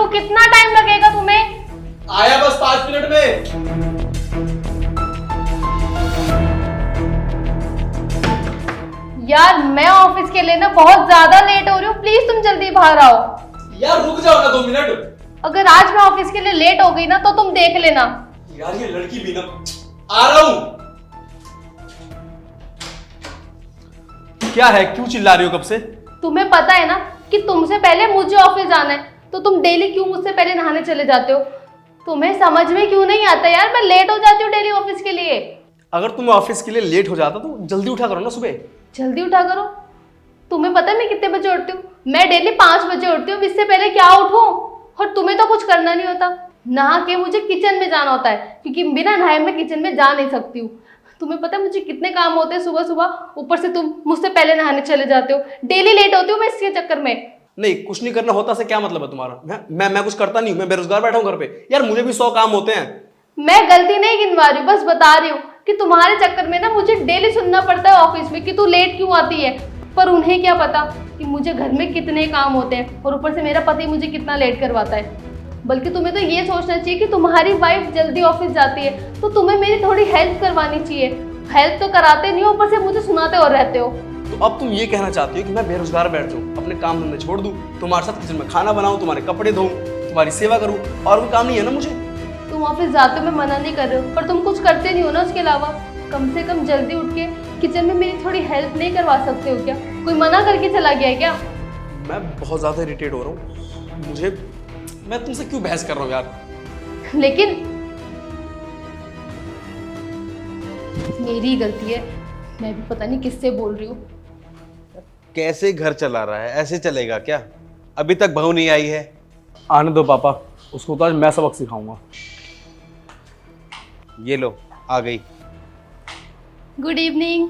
वीरू कितना टाइम लगेगा तुम्हें? आया बस 5 मिनट में। यार मैं ऑफिस के लिए ना बहुत ज्यादा लेट हो रही हूँ, प्लीज तुम जल्दी बाहर आओ। यार रुक जाओ ना 2 मिनट। अगर आज मैं ऑफिस के लिए लेट हो गई ना तो तुम देख लेना। यार ये लड़की भी ना, आ रहा हूं। क्या है, क्यों चिल्ला रही हो कब से? तुम्हें पता है ना कि तुमसे पहले मुझे ऑफिस जाना है, तो तुम डेली क्यों मुझसे पहले नहाने चले जाते हो? तुम्हें समझ में क्यों नहीं आता यार, मैं लेट हो जाती हूँ डेली ऑफिस के लिए। अगर तुम ऑफिस के लिए लेट हो जाता तो जल्दी उठा करो ना सुबह। जल्दी उठा करो? तुम्हें पता है मैं कितने बजे उठती हूँ? मैं डेली 5 बजे उठती हूँ, इससे पहले क्या उठूं? और तुम्हें तो कुछ करना नहीं होता, नहा के मुझे किचन में जाना होता है, क्योंकि बिना नहाए मैं किचन में जा नहीं सकती हूँ। तुम्हें पता है मुझे कितने काम होते हैं सुबह सुबह, ऊपर से तुम मुझसे पहले नहाने चले जाते हो, डेली लेट होती हूँ मैं इसके चक्कर में। नहीं, कुछ नहीं करना होता से क्या मतलब है तुम्हारा? मैं कुछ करता नहीं हूँ, मैं बेरोजगार बैठा हूँ घर पे। यार मुझे भी 100 काम होते हैं। मैं गलती नहीं गिनवा रही हूँ, बस बता रही हूँ कि तुम्हारे चक्कर में ना मुझे डेली सुनना पड़ता है ऑफिस में कि तू लेट क्यों आती है। पर उन्हें क्या पता कि मुझे घर में कितने काम होते हैं, और ऊपर से मेरा पति मुझे कितना लेट करवाता है। बल्कि तुम्हें तो ये सोचना चाहिए कि तुम्हारी वाइफ जल्दी ऑफिस जाती है तो तुम्हें मेरी थोड़ी हेल्प करवानी चाहिए। हेल्प तो कराते नहीं हो, ऊपर से मुझे सुनाते और रहते हो। तो अब तुम ये कहना चाहती हो कि मैं बेरोजगार बैठ जाऊँ, अपने काम धंधे छोड़ दूँ, तुम्हारे साथ किचन में खाना बनाऊँ, तुम्हारे कपड़े धोऊँ, तुम्हारी सेवा करूँ, और कोई काम नहीं है ना मुझे? तुम ऑफिस जाते हो मैं मना नहीं कर रही हूँ, पर तुम कुछ करते नहीं हो ना उसके अलावा। कम से कम जल्दी उठ के किचन में मेरी थोड़ी हेल्प नहीं करवा सकते हो क्या? कोई मना करके चला गया है क्या? मैं बहुत ज्यादा इरिटेट हो रहा हूँ। मैं तुमसे क्यों बहस कर रहा हूँ यार? लेकिन मेरी गलती है, मैं भी पता नहीं किससे बोल रही हूँ। कैसे घर चला रहा है? ऐसे चलेगा क्या? अभी तक बहू नहीं आई है। आने दो पापा, उसको तो आज मैं सबक सिखाऊंगा। ये लो, आ गई। Good evening.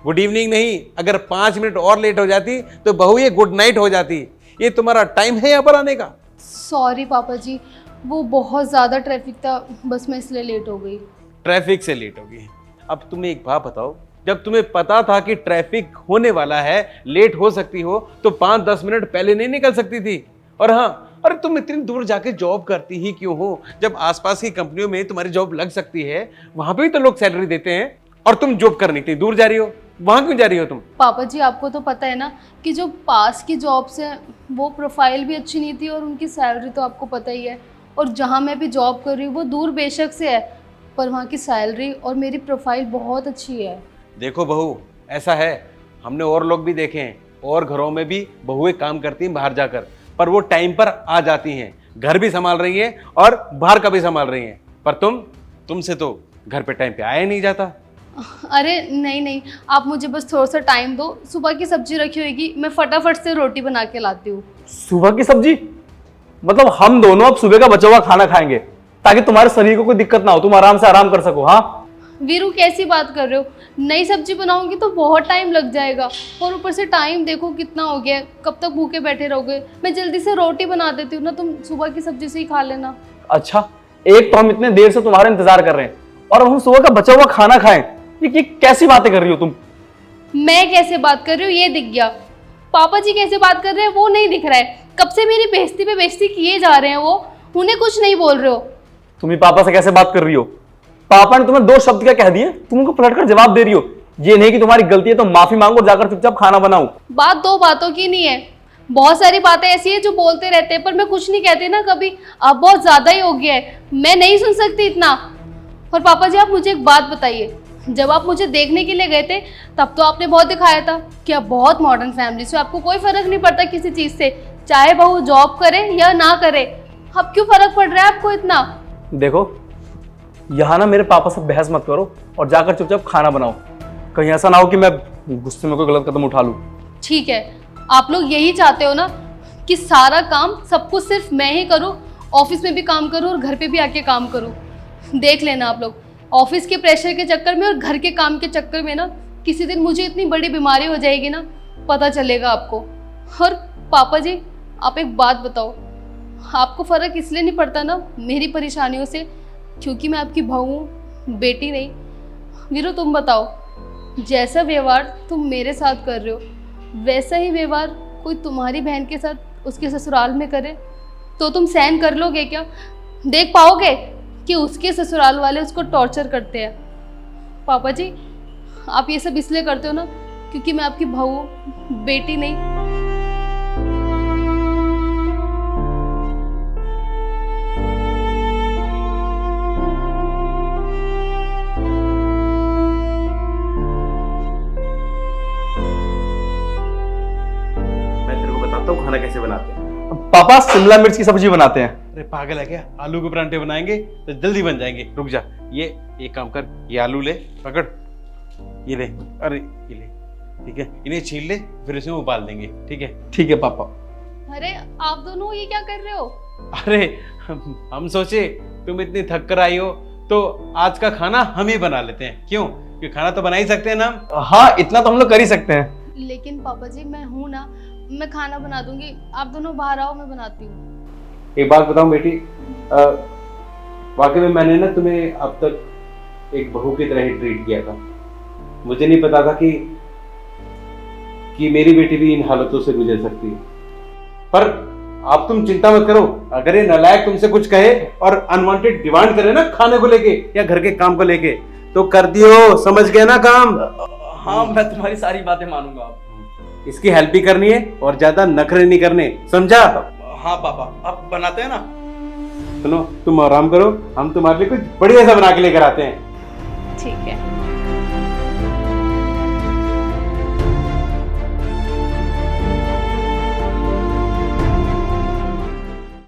गुड इवनिंग नहीं, अगर 5 मिनट और लेट हो जाती तो बहू ये गुड नाइट हो जाती। ये तुम्हारा टाइम है यहाँ पर आने का? सॉरी पापा जी, वो बहुत ज़्यादा ट्रैफिक था, बस मैं इसलिए लेट हो गई। ट्रैफिक से लेट होगी? अब तुम्हें एक बात बताओ, जब तुम्हें पता था कि ट्रैफिक होने वाला है, लेट हो सकती हो, तो 5-10 मिनट पहले नहीं निकल सकती थी? और हाँ, अरे तुम इतनी दूर जाके जॉब करती ही क्यों हो, जब आसपास की कंपनियों में तुम्हारी जॉब लग सकती है? वहां पे भी तो लोग सैलरी देते हैं, और तुम जॉब करने के लिए दूर जा रही हो। वहां क्यों जा रही हो तुम? पापा जी आपको तो पता है ना कि जो पास की जॉब्स हैं वो प्रोफाइल भी अच्छी नहीं थी, और उनकी सैलरी तो आपको पता ही है। और जहाँ मैं भी जॉब कर रही हूँ वो दूर बेशक से है, पर वहाँ की सैलरी और मेरी प्रोफाइल बहुत अच्छी है। देखो बहू, ऐसा है, हमने और लोग भी देखे हैं, और घरों में भी बहुएं काम करती हैं बाहर जाकर, पर वो टाइम पर आ जाती हैं, घर भी संभाल रही हैं और बाहर का भी संभाल रही हैं। पर तुमसे तो घर पे टाइम पे आया नहीं जाता। अरे नहीं नहीं, आप मुझे बस थोड़ा सा टाइम दो, सुबह की सब्जी रखी होगी, मैं फटाफट से रोटी बना के लाती हूँ। सुबह की सब्जी? मतलब हम दोनों अब सुबह का बचा हुआ खाना खाएंगे ताकि तुम्हारे शरीर को कोई दिक्कत ना हो, तुम आराम से आराम कर सको? हाँ वीरू कैसी बात कर रहे हो? नई सब्जी बनाऊंगी तो बहुत टाइम लग जाएगा, और ऊपर से टाइम देखो कितना हो गया है, कब तक भूखे बैठे रहोगे? मैं जल्दी से रोटी बना देती हूँ ना, तुम सुबह की सब्जी से ही खा लेना। अच्छा, एक तो हम इतने देर से तुम्हारा इंतजार कर रहे हैं और अब हम सुबह का बचा हुआ खाना खाएं? ये कैसी बातें कर रही हो तुम? मैं कैसे बात कर रही हूँ ये दिख गया, पापा जी कैसे बात कर रहे हैं वो नहीं दिख रहा है। कब से मेरी बेइज्जती पे बेइज्जती किए जा रहे हैं वो, उन्हें कुछ नहीं बोल रहे हो। तुम ही पापा से कैसे बात कर रही हो? पापा ने तुम्हें 2 शब्द क्या कह दिए, तुम उनको पलटकर जवाब दे रही हो? ये नहीं कि तुम्हारी गलती है तो माफी मांगो और जाकर चुपचाप खाना बनाओ। बात 2 बातों की नहीं है, बहुत सारी बातें ऐसी है जो बोलते रहते हैं, पर मैं कुछ नहीं कहती ना कभी। अब बहुत ज्यादा ही हो गया है, मैं नहीं सुन सकती इतना। और पापा जी आप मुझे एक बात बताइए, जब आप मुझे देखने के लिए गए थे तब तो आपने बहुत दिखाया था कि आप बहुत मॉडर्न फैमिली से, आपको कोई फर्क नहीं पड़ता किसी चीज से, चाहे बहू जॉब करे या ना करे। अब क्यों फर्क पड़ रहा है आपको इतना? देखो, यहाँ ना मेरे पापा से बहस मत करो और जाकर चुपचाप खाना बनाओ, कहीं ऐसा ना हो कि मैं गुस्से में कोई गलत कदम उठा लूं। ठीक है, आप लोग यही चाहते हो ना कि सारा काम सब कुछ सिर्फ मैं ही करूं, ऑफिस में भी काम करूं और घर पे भी आके काम करूं। देख लेना आप लोग, ऑफिस के प्रेशर के चक्कर में और घर के काम के चक्कर में ना किसी दिन मुझे इतनी बड़ी बीमारी हो जाएगी ना, पता चलेगा आपको। और पापा जी आप एक बात बताओ, आपको फ़र्क इसलिए नहीं पड़ता ना मेरी परेशानियों से क्योंकि मैं आपकी बहू हूँ, बेटी नहीं। वीरू तुम बताओ, जैसा व्यवहार तुम मेरे साथ कर रहे हो वैसा ही व्यवहार कोई तुम्हारी बहन के साथ उसके ससुराल में करे? तो तुम सहन कर लोगे क्या? देख पाओगे कि उसके ससुराल वाले उसको टॉर्चर करते हैं? पापा जी, आप ये सब इसलिए करते हो ना क्योंकि मैं आपकी बहू हूँ, बेटी नहीं। मैं तेरे को बताता हूँ खाना कैसे बनाते हैं। पापा शिमला मिर्च की सब्जी बनाते हैं। अरे पागल है क्या? आलू के परांठे बनाएंगे तो जल्दी बन जाएंगे। रुक जा, ये एक काम कर, ये आलू ले, पकड़, ये ले, अरे ये ले, ठीक है, इन्हें छील ले, फिर इसमें उबाल देंगे, ठीक है? ठीक है पापा। अरे आप दोनों ये क्या कर रहे हो? अरे हम सोचे तुम इतनी थक कर आई हो तो आज का खाना हम ही बना लेते हैं, क्यों? कि खाना तो बना ही सकते हैं ना हम। हाँ, इतना तो हम लोग कर ही सकते हैं। लेकिन पापा जी, मैं हूं ना, मैं खाना बना दूंगी, आप दोनों बाहर आओ, मैं बनाती हूँ। एक बात बताऊं बेटी, वाकई में मैंने ना तुम्हें अब तक एक बहू की तरह ही ट्रीट किया था। मुझे नहीं पता था कि मेरी बेटी भी इन हालतों से गुजर सकती है। पर आप तुम चिंता मत करो, अगर ये नालायक तुमसे कुछ कहे और अनवांटेड डिमांड करे ना खाने को लेके या घर के काम को लेके, तो कर दियो, समझ गए ना काम? हाँ, मैं तुम्हारी सारी बातें मानूंगा। इसकी हेल्प भी करनी है और ज्यादा नखरे नहीं करने, समझा? हाँ पापा, आप बनाते हैं ना? सुनो, तुम आराम करो, हम तुम्हारे लिए कुछ बढ़िया सा बना के लेकर आते हैं। ठीक है।